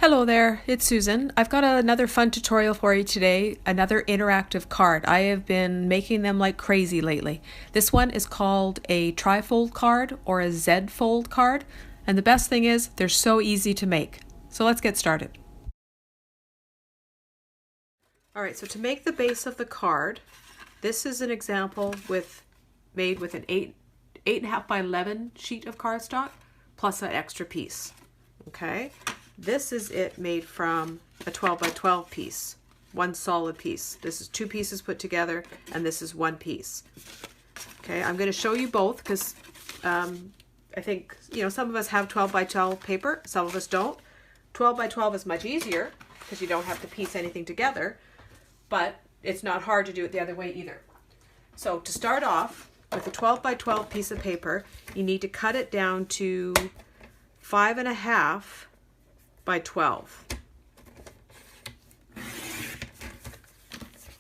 Hello there, it's Susan. I've got another fun tutorial for you today, another interactive card. I have been making them like crazy lately. This one is called a Trifold card or a Z-fold card, and the best thing is they're so easy to make. So let's get started. Alright, so to make the base of the card, this is an example made with an 8.5 by 11 sheet of cardstock plus an extra piece. Okay. This is it made from a 12 by 12 piece, one solid piece. This is two pieces put together, and this is one piece. Okay, I'm going to show you both because I think, some of us have 12 by 12 paper, some of us don't. 12 by 12 is much easier because you don't have to piece anything together, but it's not hard to do it the other way either. So to start off with a 12 by 12 piece of paper, you need to cut it down to 5.5 by 12.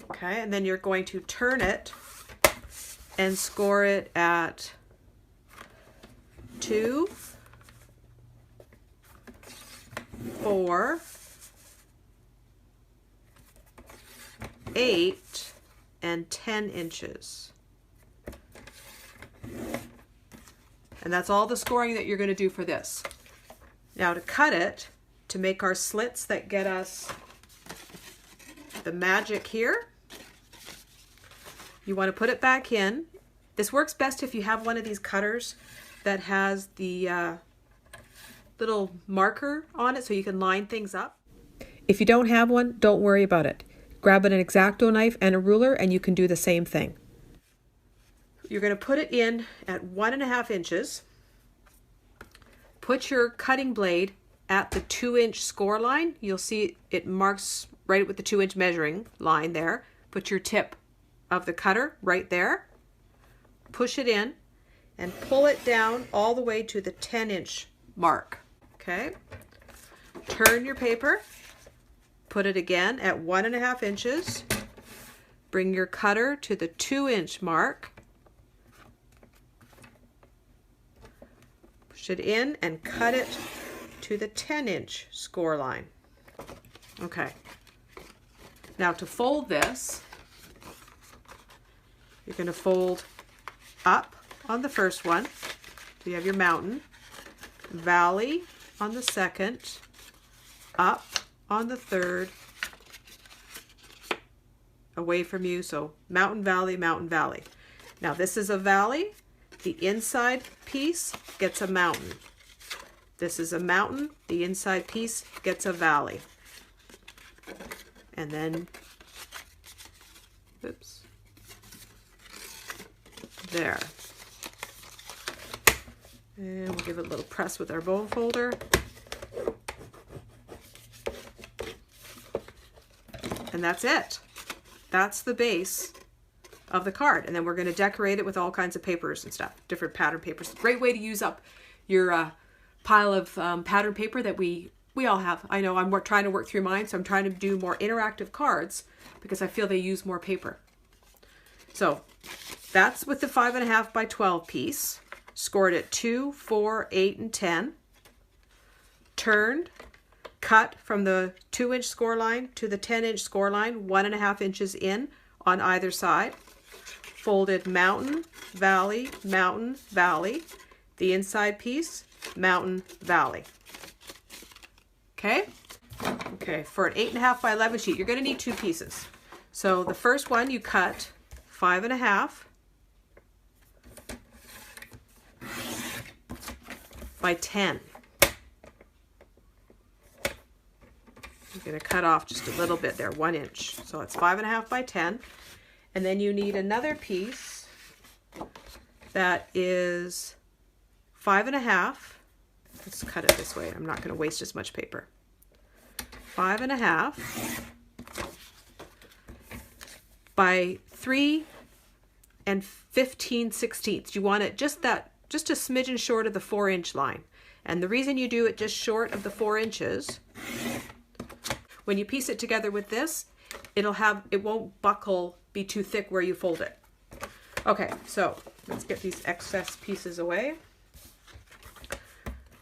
Okay, and then you're going to turn it and score it at 2, 4, 8, and 10 inches. And that's all the scoring that you're going to do for this. Now to cut it, to make our slits that get us the magic here, you want to put it back in. This works best if you have one of these cutters that has the little marker on it so you can line things up. If you don't have one, don't worry about it. Grab an X-Acto knife and a ruler and you can do the same thing. You're going to put it in at 1.5 inches. Put your cutting blade at the 2-inch score line. You'll see it marks right with the 2-inch measuring line there. Put your tip of the cutter right there. Push it in and pull it down all the way to the 10-inch mark. Okay. Turn your paper. Put it again at 1.5 inches. Bring your cutter to the 2-inch mark. Push it in and cut it to the 10-inch score line. Okay. Now to fold this, you're going to fold up on the first one. So you have your mountain, valley on the second, up on the third, away from you. So mountain, valley, mountain, valley. Now this is a valley. The inside piece gets a mountain. This is a mountain. The inside piece gets a valley. And then, oops, there. And we'll give it a little press with our bone folder. And that's it. That's the base of the card. And then we're going to decorate it with all kinds of papers and stuff, different pattern papers. Great way to use up your pile of pattern paper that we all have. I know I'm trying to work through mine, so I'm trying to do more interactive cards because I feel they use more paper. So that's with the 5.5 by 12 piece. Scored at 2, 4, 8, and 10. Turned, cut from the 2-inch score line to the 10-inch score line, 1.5 inches in on either side. Folded mountain, valley, mountain, valley. The inside piece, mountain, valley. Okay? Okay, for an 8.5 by 11 sheet, you're going to need two pieces. So the first one you cut 5.5 by 10. You're going to cut off just a little bit there, 1 inch. So it's 5.5 by 10. And then you need another piece that is 5.5. Let's cut it this way. I'm not going to waste as much paper. 5.5 by 3 and 15/16. You want it just a smidgen short of the 4-inch line. And the reason you do it just short of the 4 inches, when you piece it together with this, it won't buckle, be too thick where you fold it. Okay, so let's get these excess pieces away.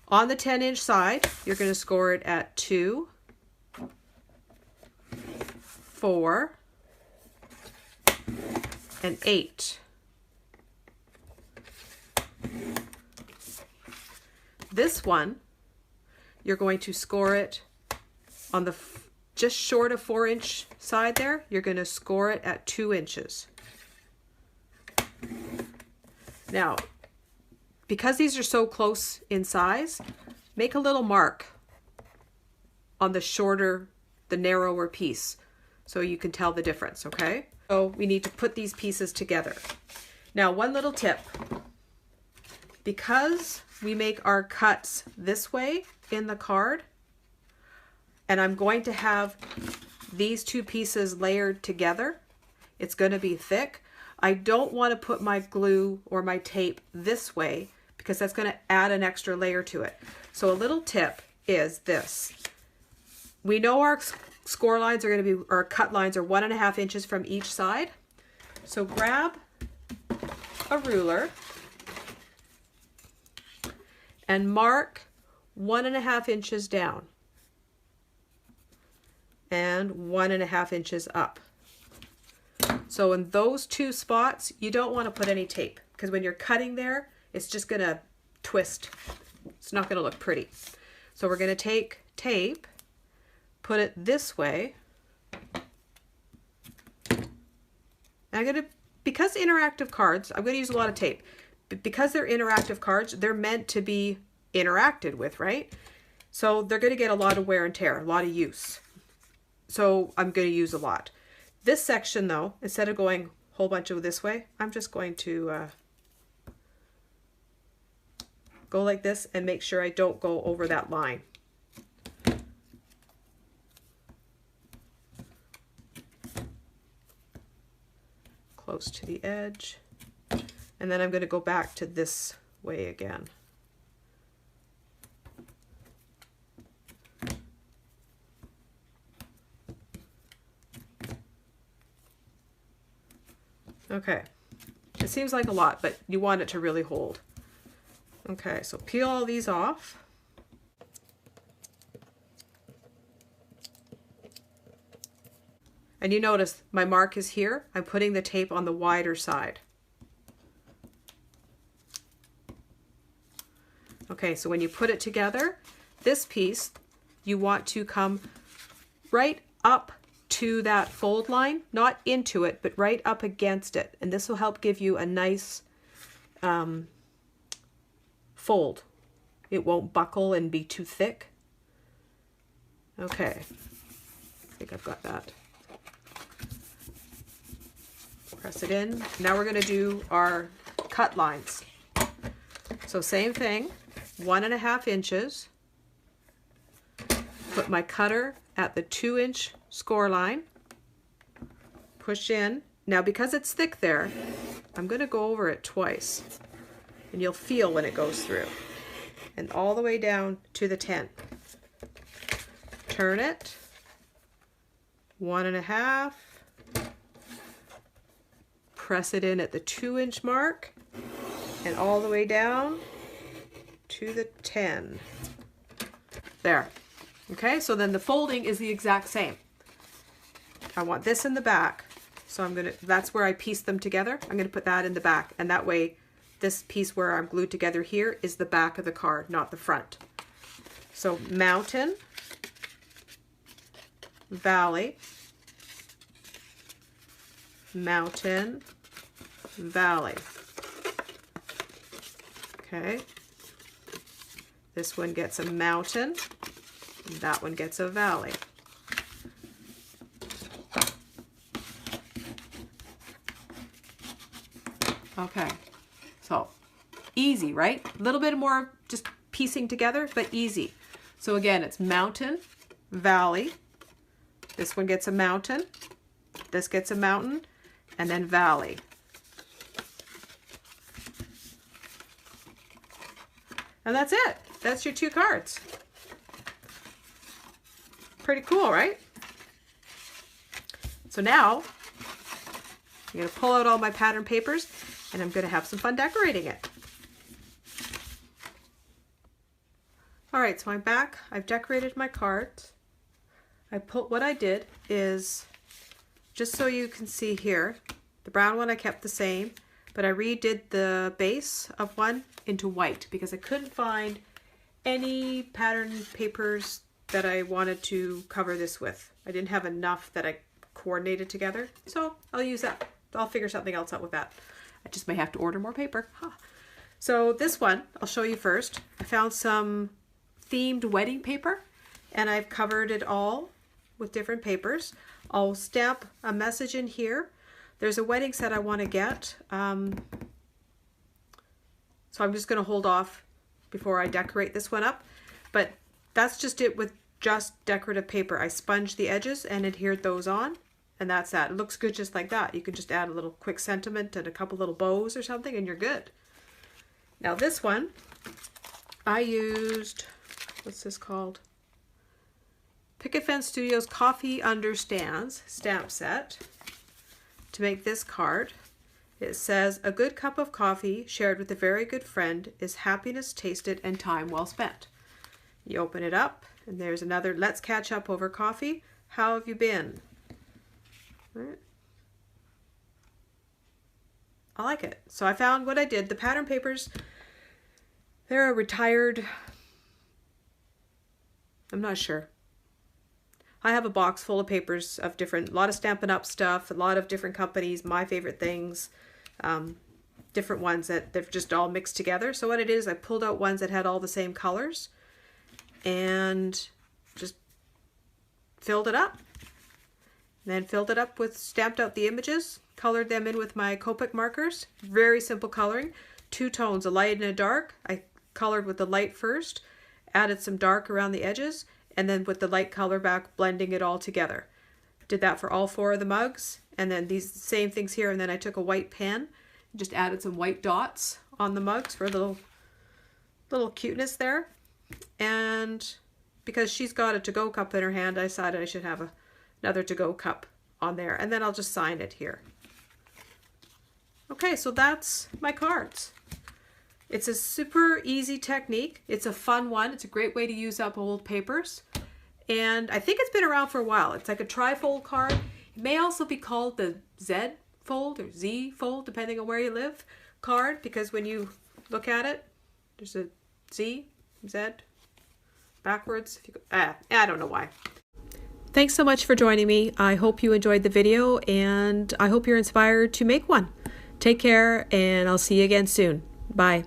On the 10-inch side, you're going to score it at 2, 4, and 8. This one, you're going to score it on the just short of 4-inch side there. You're going to score it at 2 inches. Now, because these are so close in size, make a little mark on the shorter, the narrower piece so you can tell the difference, okay? So we need to put these pieces together. Now, one little tip. Because we make our cuts this way in the card, and I'm going to have these two pieces layered together, it's going to be thick. I don't want to put my glue or my tape this way because that's going to add an extra layer to it. So a little tip is this. We know our score lines are going to be, or cut lines are 1.5 inches from each side. So grab a ruler and mark 1.5 inches down and 1.5 inches up. So in those two spots, you don't want to put any tape because when you're cutting there, it's just going to twist. It's not going to look pretty. So we're going to take tape, put it this way. And I'm going to, because interactive cards, I'm going to use a lot of tape. But because they're interactive cards, they're meant to be interacted with, right? So they're going to get a lot of wear and tear, a lot of use. So I'm going to use a lot. This section though, instead of going a whole bunch of this way, I'm just going to go like this and make sure I don't go over that line. Close to the edge. And then I'm going to go back to this way again. Okay, it seems like a lot, but you want it to really hold. Okay, so peel all these off. And you notice my mark is here. I'm putting the tape on the wider side. Okay, so when you put it together, this piece, you want to come right up to that fold line, not into it, but right up against it. And this will help give you a nice fold. It won't buckle and be too thick. Okay, I think I've got that. Press it in. Now we're going to do our cut lines. So same thing, 1.5 inches. Put my cutter at the 2-inch score line. Push in. Now because it's thick there, I'm going to go over it twice. And you'll feel when it goes through. And all the way down to the 10. Turn it. 1.5. Press it in at the 2-inch mark. And all the way down to the 10. There. Okay, so then the folding is the exact same. I want this in the back. So I'm going to, that's where I piece them together. I'm going to put that in the back. And that way, this piece where I'm glued together here is the back of the card, not the front. So mountain, valley, mountain, valley. Okay. This one gets a mountain, and that one gets a valley. Okay, so easy, right? A little bit more just piecing together, but easy. So again, it's mountain, valley. This one gets a mountain, this gets a mountain, and then valley. And that's it. That's your 2 cards. Pretty cool, right? So now, I'm going to pull out all my pattern papers and I'm going to have some fun decorating it. All right, so I'm back. I've decorated my cards. What I did is just so you can see here, the brown one I kept the same, but I redid the base of one into white because I couldn't find any pattern papers that I wanted to cover this with. I didn't have enough that I coordinated together, so I'll use that. I'll figure something else out with that. I just may have to order more paper. Huh. So this one, I'll show you first. I found some themed wedding paper and I've covered it all with different papers. I'll stamp a message in here. There's a wedding set I want to get. So I'm just going to hold off before I decorate this one up. But that's just it with just decorative paper. I sponged the edges and adhered those on. And that's that. It looks good just like that. You can just add a little quick sentiment and a couple little bows or something and you're good. Now this one, I used, what's this called? Picket Fence Studios Coffee Understands stamp set to make this card. It says, a good cup of coffee shared with a very good friend is happiness tasted and time well spent. You open it up and there's another, let's catch up over coffee. How have you been? Right. I like it. So I found what I did. The pattern papers, they're a retired, I'm not sure. I have a box full of papers of different, a lot of Stampin' Up stuff, a lot of different companies, my favorite things, different ones that they've just all mixed together. So what it is, I pulled out ones that had all the same colors and just filled it up. Then filled it up with, stamped out the images, colored them in with my Copic markers. Very simple coloring. 2 tones, a light and a dark. I colored with the light first, added some dark around the edges, and then with the light color back, blending it all together. Did that for all 4 of the mugs. And then these same things here, and then I took a white pen, and just added some white dots on the mugs for a little cuteness there. And because she's got a to-go cup in her hand, I decided I should have another to-go cup on there, and then I'll just sign it here. Okay, so that's my cards. It's a super easy technique. It's a fun one. It's a great way to use up old papers, and I think it's been around for a while. It's like a trifold card. It may also be called the Z fold or Z fold, depending on where you live, card, because when you look at it, there's a Z, Z, backwards. If you go, I don't know why. Thanks so much for joining me. I hope you enjoyed the video and I hope you're inspired to make one. Take care and I'll see you again soon. Bye.